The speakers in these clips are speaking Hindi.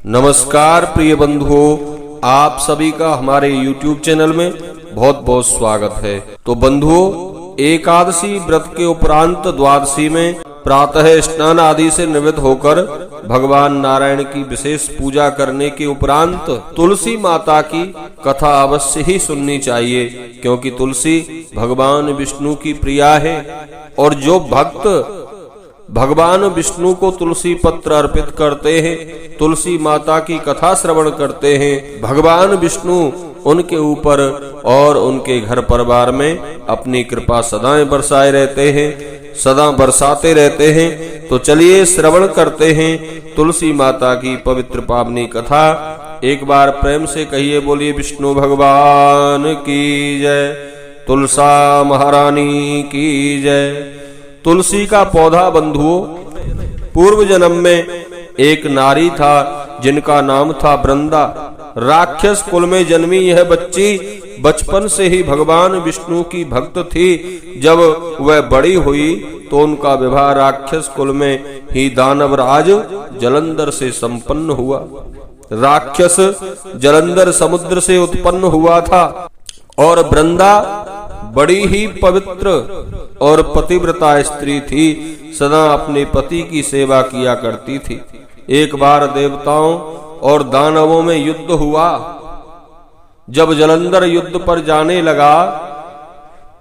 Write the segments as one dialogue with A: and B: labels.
A: नमस्कार प्रिय बंधुओं, आप सभी का हमारे YouTube चैनल में बहुत बहुत स्वागत है। तो बंधुओं, एकादशी व्रत के उपरांत द्वादशी में प्रातः स्नान आदि से निवृत्त होकर भगवान नारायण की विशेष पूजा करने के उपरांत तुलसी माता की कथा अवश्य ही सुननी चाहिए, क्योंकि तुलसी भगवान विष्णु की प्रिया है। और जो भक्त भगवान विष्णु को तुलसी पत्र अर्पित करते हैं, तुलसी माता की कथा श्रवण करते हैं, भगवान विष्णु उनके ऊपर और उनके घर परिवार में अपनी कृपा सदाएं बरसाए रहते हैं, सदा बरसाते रहते हैं। तो चलिए श्रवण करते हैं तुलसी माता की पवित्र पावनी कथा। एक बार प्रेम से कहिए, बोलिए विष्णु भगवान की जय, तुलसा महारानी की जय। तुलसी का पौधा बंधुओं, पूर्व जन्म में एक नारी था जिनका नाम था वृंदा। राक्षस कुल में जन्मी यह बच्ची बचपन से ही भगवान विष्णु की भक्त थी। जब वह बड़ी हुई तो उनका विवाह राक्षस कुल में ही दानवराज जलंधर से संपन्न हुआ। राक्षस जलंधर समुद्र से उत्पन्न हुआ था और वृंदा बड़ी ही पवित्र और पतिव्रता स्त्री थी, सदा अपने पति की सेवा किया करती थी। एक बार देवताओं और दानवों में युद्ध हुआ। जब जलंधर युद्ध पर जाने लगा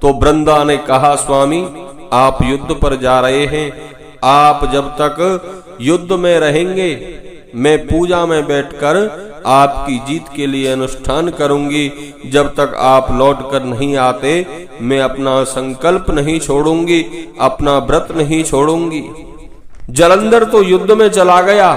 A: तो वृंदा ने कहा, स्वामी आप युद्ध पर जा रहे हैं, आप जब तक युद्ध में रहेंगे मैं पूजा में बैठकर आपकी जीत के लिए अनुष्ठान करूंगी। जब तक आप लौट कर नहीं आते मैं अपना संकल्प नहीं छोड़ूंगी, अपना व्रत नहीं छोड़ूंगी। जलंधर तो युद्ध में चला गया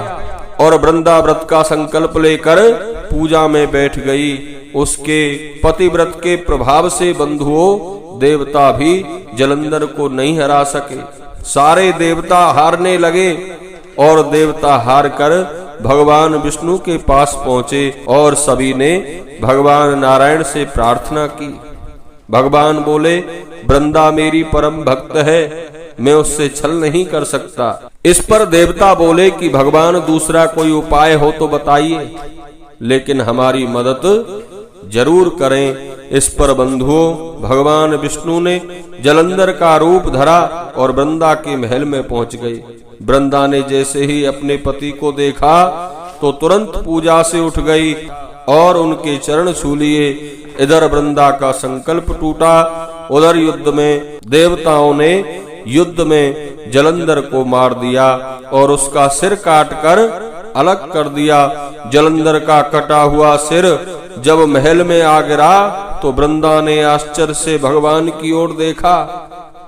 A: और वृंदा व्रत का संकल्प लेकर पूजा में बैठ गई। उसके पतिव्रत के प्रभाव से बंधुओं, देवता भी जलंधर को नहीं हरा सके। सारे देवता हारने लगे और देवता हार कर भगवान विष्णु के पास पहुंचे और सभी ने भगवान नारायण से प्रार्थना की। भगवान बोले, वृंदा मेरी परम भक्त है, मैं उससे छल नहीं कर सकता। इस पर देवता बोले कि भगवान दूसरा कोई उपाय हो तो बताइए, लेकिन हमारी मदद जरूर करें। इस पर बंधुओं, भगवान विष्णु ने जलंधर का रूप धरा और वृंदा के महल में पहुंच गए। वृंदा ने जैसे ही अपने पति को देखा तो तुरंत पूजा से उठ गई और उनके चरण छू लिए। इधर वृंदा का संकल्प टूटा, उधर युद्ध में देवताओं ने युद्ध में जलंधर को मार दिया और उसका सिर काटकर अलग कर दिया। जलंधर का कटा हुआ सिर जब महल में आ गिरा तो वृंदा ने आश्चर्य से भगवान की ओर देखा।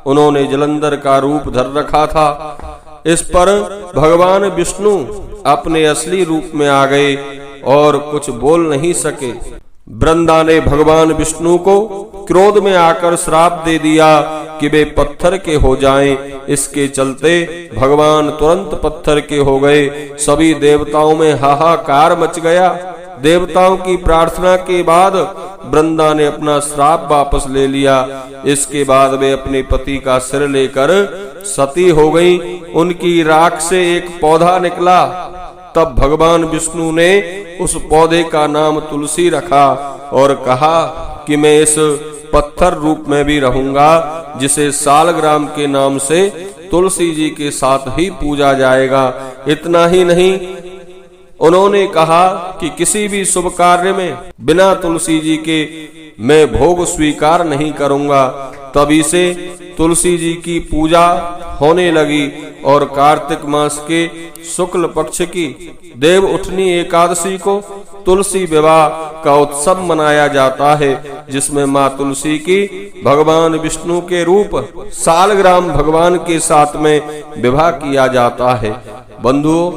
A: उन्होंने जलंधर का रूप धर रखा था। इस पर भगवान विष्णु अपने असली रूप में आ गए और कुछ बोल नहीं सके। वृंदा ने भगवान विष्णु को क्रोध में आकर श्राप दे दिया कि वे पत्थर के हो जाएं। इसके चलते भगवान तुरंत पत्थर के हो गए। सभी देवताओं में हाहाकार मच गया। देवताओं की प्रार्थना के बाद वृंदा ने अपना श्राप वापस ले लिया। इसके बाद वे अपने पति का सिर लेकर सती हो गई। उनकी राख से एक पौधा निकला। तब भगवान विष्णु ने उस पौधे का नाम तुलसी रखा और कहा कि मैं इस पत्थर रूप में भी रहूंगा, जिसे सालग्राम के नाम से तुलसी जी के साथ ही पूजा जाएगा। इतना ही नहीं, उन्होंने कहा कि किसी भी शुभ कार्य में बिना तुलसी जी के मैं भोग स्वीकार नहीं करूंगा। तभी से तुलसी जी की पूजा होने लगी और कार्तिक मास के शुक्ल पक्ष की देव उठनी एकादशी को तुलसी विवाह का उत्सव मनाया जाता है, जिसमें माँ तुलसी की भगवान विष्णु के रूप सालग्राम भगवान के साथ में विवाह किया जाता है। बंधुओं,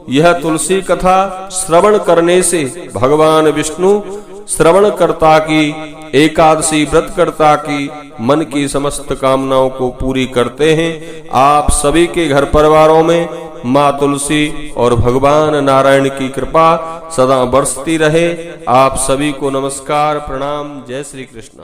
A: यह तुलसी कथा श्रवण करने से भगवान विष्णु श्रवणकर्ता की, एकादशी व्रतकर्ता की मन की समस्त कामनाओं को पूरी करते हैं। आप सभी के घर परिवारों में माँ तुलसी और भगवान नारायण की कृपा सदा बरसती रहे। आप सभी को नमस्कार, प्रणाम, जय श्री कृष्ण।